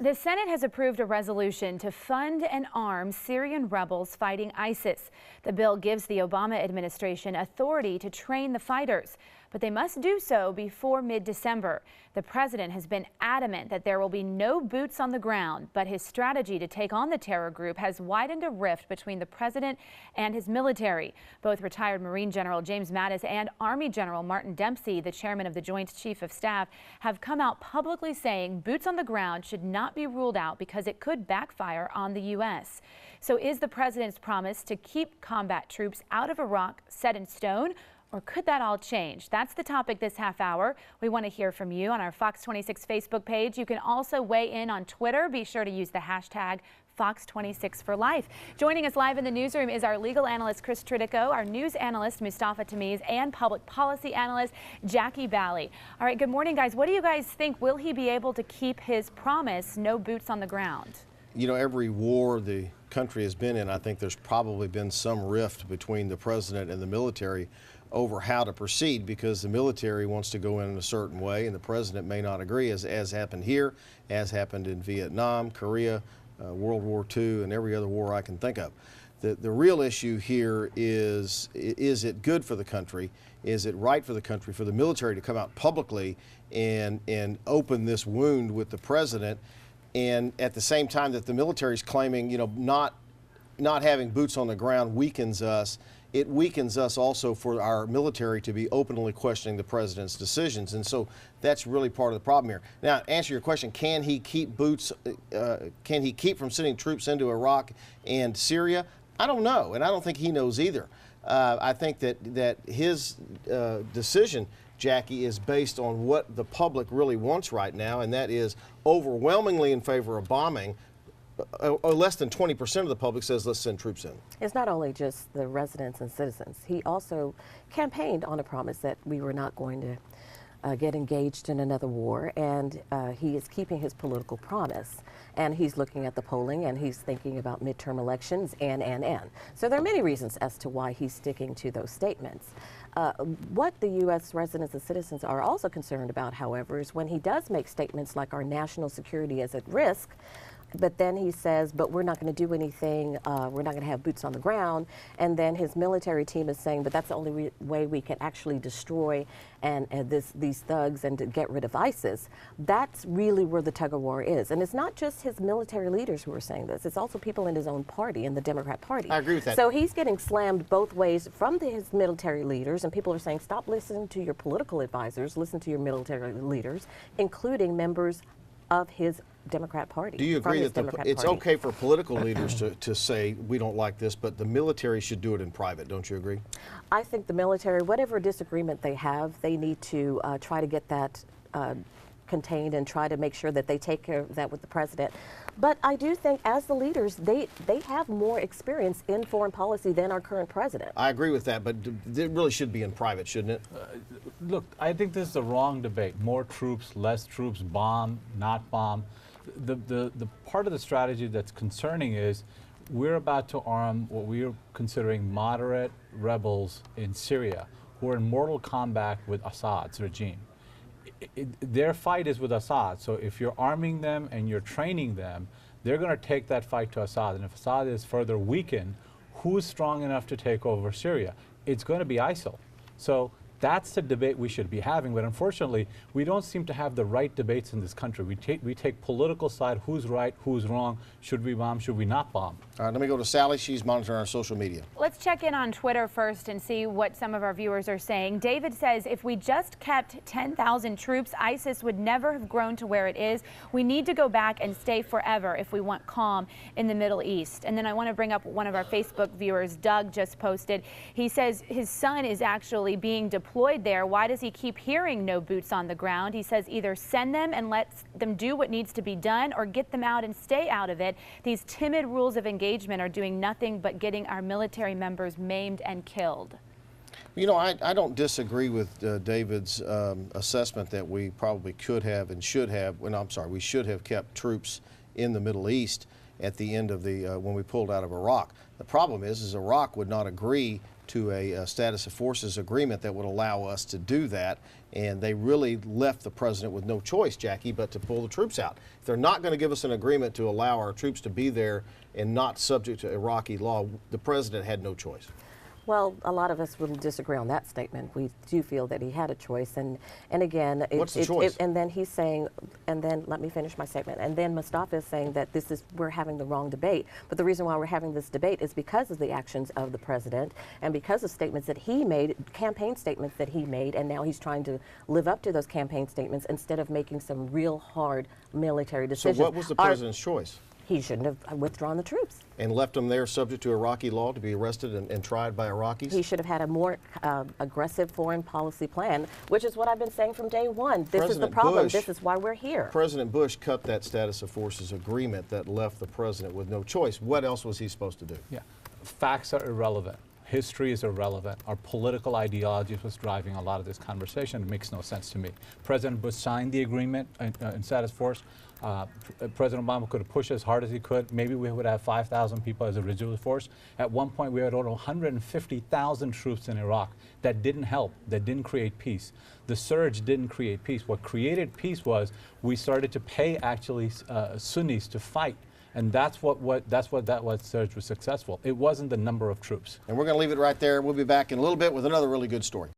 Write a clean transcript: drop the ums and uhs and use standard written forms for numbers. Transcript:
The Senate has approved a resolution to fund and arm Syrian rebels fighting ISIS. The bill gives the Obama administration authority to train the fighters, but they must do so before mid-December. The president has been adamant that there will be no boots on the ground, but his strategy to take on the terror group has widened a rift between the president and his military. Both retired Marine General James Mattis and Army General Martin Dempsey, the chairman of the Joint Chief of Staff, have come out publicly saying boots on the ground should not be ruled out because it could backfire on the U.S. So is the president's promise to keep combat troops out of Iraq set in stone? Or could that all change? That's the topic this half hour. We want to hear from you on our Fox 26 Facebook page. You can also weigh in on Twitter. Be sure to use the hashtag Fox26 for life. Joining us live in the newsroom is our legal analyst, Chris Tridico, our news analyst, Mustafa Tamiz, and public policy analyst, Jackie Bally. All right, good morning, guys. What do you guys think? Will he be able to keep his promise, no boots on the ground? You know, every war the country has been in, I think there's probably been some rift between the president and the military over how to proceed, because the military wants to go in a certain way and the president may not agree, as happened here, as happened in Vietnam, Korea, World War II, and every other war I can think of. The real issue here is it good for the country? Is it right for the country for the military to come out publicly and open this wound with the president, and at the same time that the military is claiming, you know, not having boots on the ground weakens us? It weakens us also for our military to be openly questioning the president's decisions. And so that's really part of the problem here. Now, to answer your question, can he keep can he keep from sending troops into Iraq and Syria? I don't know, and I don't think he knows either. I think that his decision, Jackie, is based on what the public really wants right now, and that is overwhelmingly in favor of bombing. Less than 20% of the public says let's send troops in. It's not only just the residents and citizens. He also campaigned on a promise that we were not going to get engaged in another war, and he is keeping his political promise. And he's looking at the polling, and he's thinking about midterm elections and. So there are many reasons as to why he's sticking to those statements. What the U.S. residents and citizens are also concerned about, however, is when he does make statements like our national security is at risk, but then he says, but we're not going to do anything, we're not going to have boots on the ground, and then his military team is saying, but that's the only way we can actually destroy these thugs and to get rid of ISIS. That's really where the tug-of-war is. And it's not just his military leaders who are saying this, it's also people in his own party, in the Democrat Party. I agree with that. So he's getting slammed both ways from his military leaders, and people are saying, stop listening to your political advisors, listen to your military leaders, including members of his Democrat Party. Do you agree that it's okay for political leaders to say we don't like this, but the military should do it in private? Don't you agree? I think the military, whatever disagreement they have, they need to try to get that contained and try to make sure that they take care of that with the president. But I do think as the leaders, they have more experience in foreign policy than our current president. I agree with that, but it really should be in private, shouldn't it? Look, I think this is the wrong debate. More troops, less troops, bomb, not bomb. The part of the strategy that's concerning is we're about to arm what we're considering moderate rebels in Syria who are in mortal combat with Assad's regime. Their fight is with Assad, so if you're arming them and you're training them, they're going to take that fight to Assad. And if Assad is further weakened, who's strong enough to take over Syria? It's going to be ISIL. So that's the debate we should be having, but unfortunately, we don't seem to have the right debates in this country. We take political side, who's right, who's wrong, should we bomb, should we not bomb? All right, let me go to Sally. She's monitoring our social media. Let's check in on Twitter first and see what some of our viewers are saying. David says, if we just kept 10,000 troops, ISIS would never have grown to where it is. We need to go back and stay forever if we want calm in the Middle East. And then I want to bring up one of our Facebook viewers, Doug, just posted. He says his son is actually being deployed there. Why does he keep hearing no boots on the ground? He says either send them and let them do what needs to be done or get them out and stay out of it. These timid rules of engagement are doing nothing but getting our military members maimed and killed. You know, I don't disagree with David's assessment that we probably could have and should have, well, no, I'm sorry, we should have kept troops in the Middle East at the end of the, when we pulled out of Iraq. The problem is Iraq would not agree to a status of forces agreement that would allow us to do that. And they really left the president with no choice, Jackie, but to pull the troops out. If they're not going to give us an agreement to allow our troops to be there and not subject to Iraqi law, the president had no choice. Well, a lot of us will disagree on that statement. We do feel that he had a choice, and again, what's the choice? And then he's saying, and then let me finish my statement. And then Mustafa is saying that we're having the wrong debate. But the reason why we're having this debate is because of the actions of the president and because of statements that he made, campaign statements that he made, and now he's trying to live up to those campaign statements instead of making some real hard military decisions. So what was the president's choice? He shouldn't have withdrawn the troops. And left them there subject to Iraqi law to be arrested and tried by Iraqis? He should have had a more aggressive foreign policy plan, which is what I've been saying from day one. This is the problem. This is why we're here. President Bush cut that status of forces agreement that left the president with no choice. What else was he supposed to do? Yeah, facts are irrelevant. History is irrelevant. Our political ideology was driving a lot of this conversation. It makes no sense to me. President Bush signed the agreement in status force. President Obama could have pushed as hard as he could. Maybe we would have 5,000 people as a residual force. At one point, we had over 150,000 troops in Iraq. That didn't help. That didn't create peace. The surge didn't create peace. What created peace was we started to pay actually Sunnis to fight. And that's what surge was successful. It wasn't the number of troops. And we're going to leave it right there. We'll be back in a little bit with another really good story.